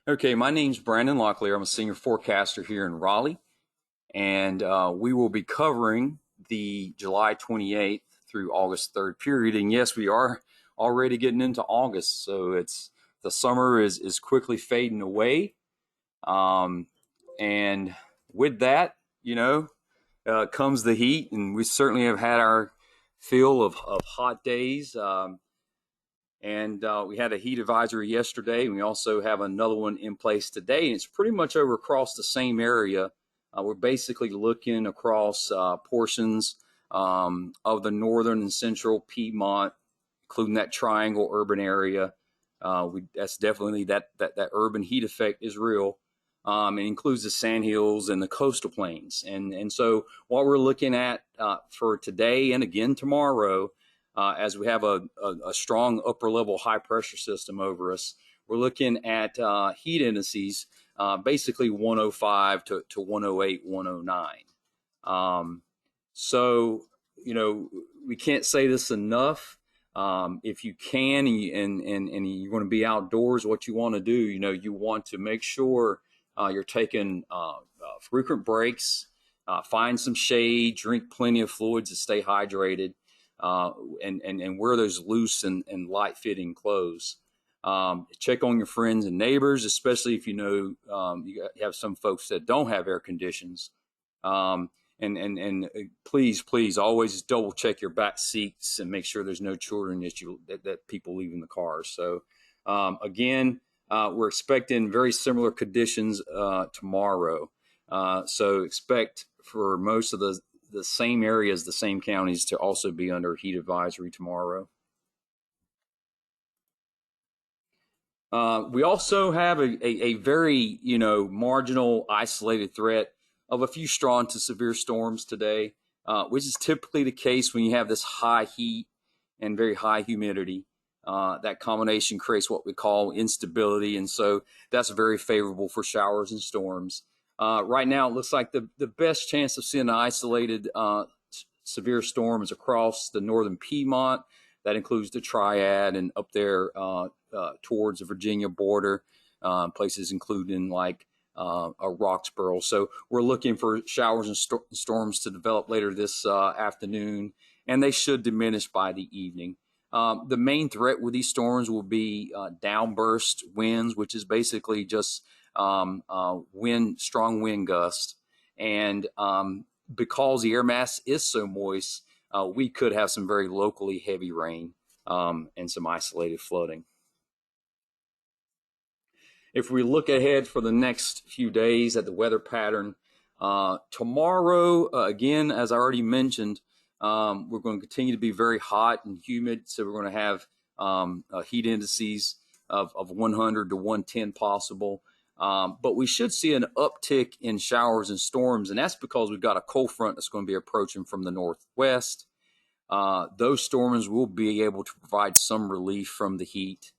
Okay, my name's Brandon Locklear. I'm a senior forecaster here in Raleigh, and we will be covering the July 28th through August 3rd period. And yes, we are already getting into August, so the summer is quickly fading away. And with that, comes the heat, and we certainly have had our fill of hot days. And we had a heat advisory yesterday, and we also have another one in place today. And it's pretty much over across the same area. We're basically looking across portions of the northern and central Piedmont, including that triangle urban area. That's definitely that urban heat effect is real. It includes the sandhills and the coastal plains. And so what we're looking at for today and again tomorrow, as we have a strong upper level high pressure system over us, we're looking at heat indices basically 105 to 108, 109. So, we can't say this enough. If you can and you're going to be outdoors, what you want to do, you want to make sure you're taking frequent breaks, find some shade, drink plenty of fluids to stay hydrated. And wear those loose and light fitting clothes. Check on your friends and neighbors, especially if you have some folks that don't have air conditions. And please always double check your back seats and make sure there's no children that people leave in the cars. So again, we're expecting very similar conditions tomorrow. So expect for most of the same areas, the same counties to also be under heat advisory tomorrow. We also have a very, marginal isolated threat of a few strong to severe storms today, which is typically the case when you have this high heat and very high humidity. That combination creates what we call instability, and so that's very favorable for showers and storms. Right now, it looks like the best chance of seeing an isolated severe storm is across the northern Piedmont. That includes the Triad and up there towards the Virginia border, places including like Roxborough. So we're looking for showers and storms to develop later this afternoon, and they should diminish by the evening. The main threat with these storms will be downburst winds, which is basically just strong wind gusts. And because the air mass is so moist, we could have some very locally heavy rain and some isolated flooding. If we look ahead for the next few days at the weather pattern, tomorrow, again, as I already mentioned, we're going to continue to be very hot and humid. So we're going to have heat indices of 100 to 110 possible. But we should see an uptick in showers and storms, and that's because we've got a cold front that's going to be approaching from the northwest. Those storms will be able to provide some relief from the heat.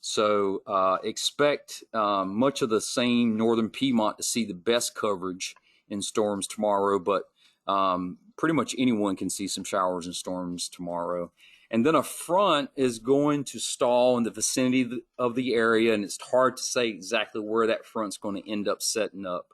So expect much of the same northern Piedmont to see the best coverage in storms tomorrow, but pretty much anyone can see some showers and storms tomorrow. And then a front is going to stall in the vicinity of the area, and it's hard to say exactly where that front's going to end up setting up.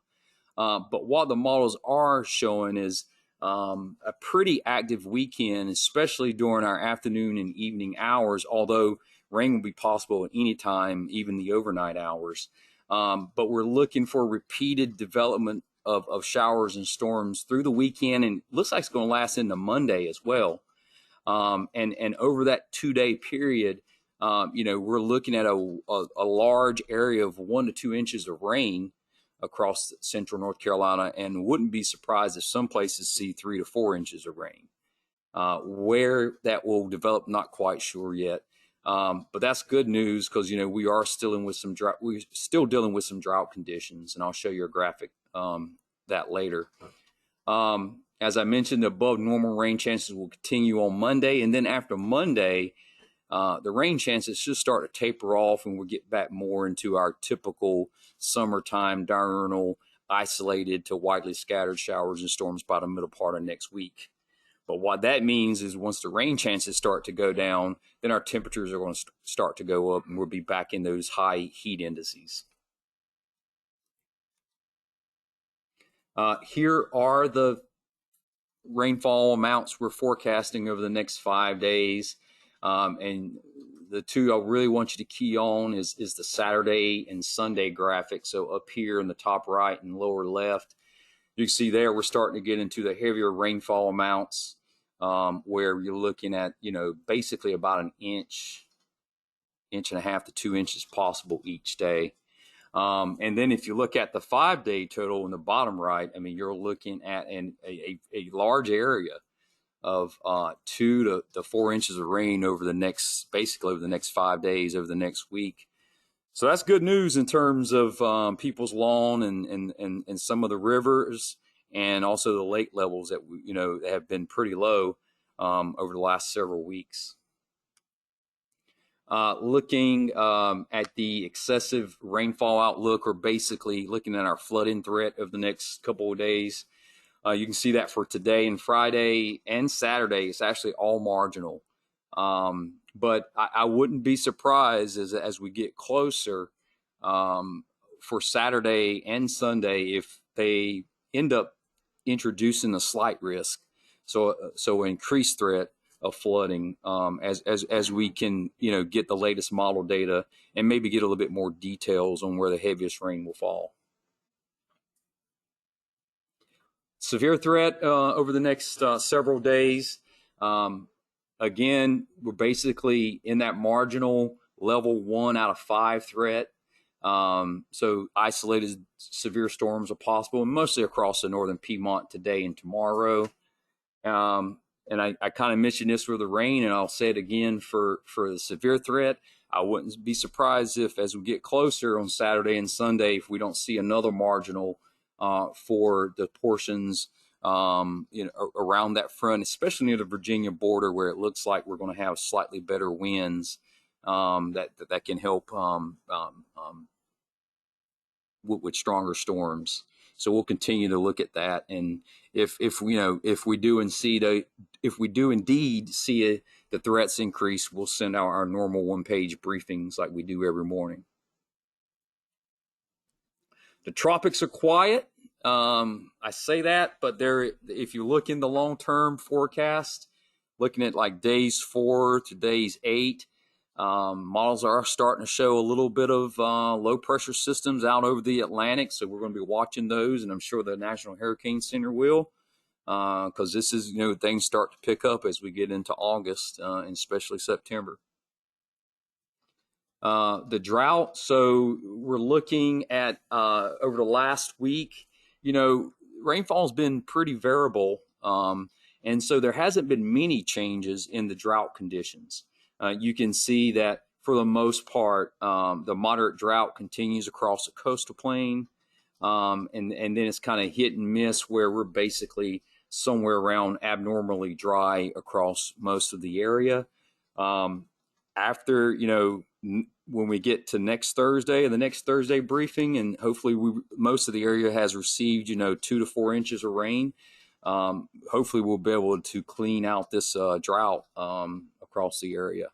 But what the models are showing is a pretty active weekend, especially during our afternoon and evening hours, although rain will be possible at any time, even the overnight hours. But we're looking for repeated development of showers and storms through the weekend, and it looks like it's going to last into Monday as well. And over that 2-day period, we're looking at a large area of 1 to 2 inches of rain across central North Carolina, and wouldn't be surprised if some places see 3 to 4 inches of rain. Where that will develop, not quite sure yet. But that's good news because, we are still dealing with some drought. We're still dealing with some drought conditions, and I'll show you a graphic that later. As I mentioned, the above normal rain chances will continue on Monday, and then after Monday, the rain chances should start to taper off, and we'll get back more into our typical summertime diurnal, isolated to widely scattered showers and storms by the middle part of next week. But what that means is once the rain chances start to go down, then our temperatures are going to start to go up, and we'll be back in those high heat indices. Here are the rainfall amounts we're forecasting over the next 5 days. And the two I really want you to key on is the Saturday and Sunday graphic. So up here in the top right and lower left, you can see there we're starting to get into the heavier rainfall amounts, where you're looking at, basically about an inch and a half to 2 inches possible each day. And then if you look at the 5-day total in the bottom right, I mean, you're looking at a large area of 2 to 4 inches of rain over the next 5 days, over the next week. So that's good news in terms of people's lawn and some of the rivers, and also the lake levels that have been pretty low over the last several weeks. Looking at the excessive rainfall outlook, or basically looking at our flooding threat of the next couple of days, you can see that for today and Friday and Saturday, it's actually all marginal. But I wouldn't be surprised as we get closer for Saturday and Sunday if they end up introducing a slight risk, so increased threat of flooding, as we can get the latest model data and maybe get a little bit more details on where the heaviest rain will fall. Severe threat over the next several days. Again, we're basically in that marginal level 1 out of 5 threat. So isolated severe storms are possible, and mostly across the northern Piedmont today and tomorrow. And I kind of mentioned this for the rain, and I'll say it again for the severe threat. I wouldn't be surprised if, as we get closer on Saturday and Sunday, if we don't see another marginal for the portions around that front, especially near the Virginia border, where it looks like we're going to have slightly better winds that can help with stronger storms. So we'll continue to look at that, and if we do indeed see the threats increase, we'll send out our normal 1-page briefings like we do every morning. The tropics are quiet. I say that, but if you look in the long-term forecast, looking at like days 4 to days 8, models are starting to show a little bit of low pressure systems out over the Atlantic. So we're going to be watching those, and I'm sure the National Hurricane Center will, because this is, things start to pick up as we get into August, and especially September. The drought. So we're looking at over the last week, rainfall has been pretty variable. And so there hasn't been many changes in the drought conditions. You can see that for the most part, the moderate drought continues across the coastal plain. And then it's kind of hit and miss, where we're basically somewhere around abnormally dry across most of the area. After, when we get to next Thursday and the next Thursday briefing, and hopefully most of the area has received, 2 to 4 inches of rain. Hopefully we'll be able to clean out this drought across the area.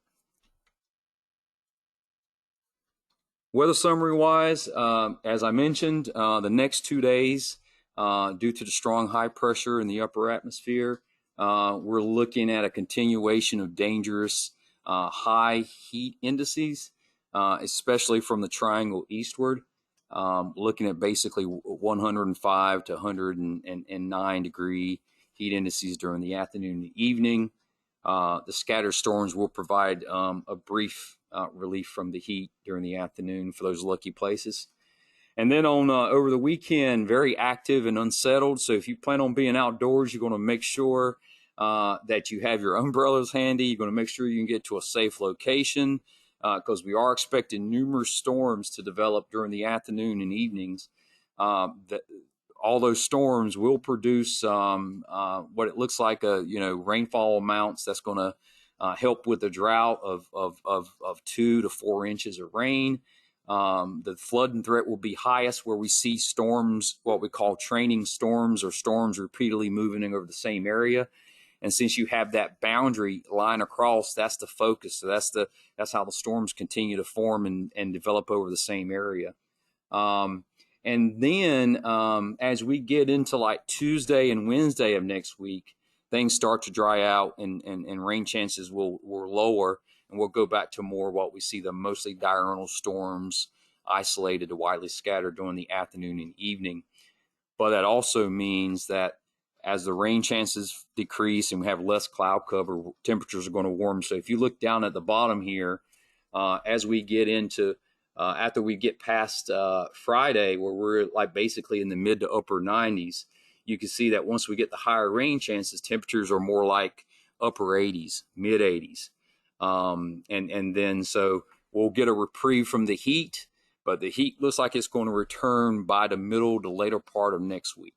Weather summary wise, as I mentioned, the next 2 days, due to the strong high pressure in the upper atmosphere, we're looking at a continuation of dangerous high heat indices, especially from the triangle eastward, looking at basically 105 to 109 degree heat indices during the afternoon and the evening. The scattered storms will provide a brief relief from the heat during the afternoon for those lucky places. And then on over the weekend, very active and unsettled. So if you plan on being outdoors, you're going to make sure that you have your umbrellas handy. You're going to make sure you can get to a safe location, because we are expecting numerous storms to develop during the afternoon and evenings. All those storms will produce what it looks like rainfall amounts that's going to help with the drought of 2 to 4 inches of rain. The flooding threat will be highest where we see storms, what we call training storms, or storms repeatedly moving over the same area. And since you have that boundary line across, that's the focus. So that's how the storms continue to form and develop over the same area. And then as we get into like Tuesday and Wednesday of next week, things start to dry out and rain chances will lower, and we'll go back to more what we see, the mostly diurnal storms, isolated to widely scattered during the afternoon and evening. But that also means that as the rain chances decrease and we have less cloud cover, temperatures are going to warm. So if you look down at the bottom here, as we get into after we get past Friday, where we're like basically in the mid to upper 90s, you can see that once we get the higher rain chances, temperatures are more like upper 80s, mid 80s. And then so we'll get a reprieve from the heat, but the heat looks like it's going to return by the middle to later part of next week.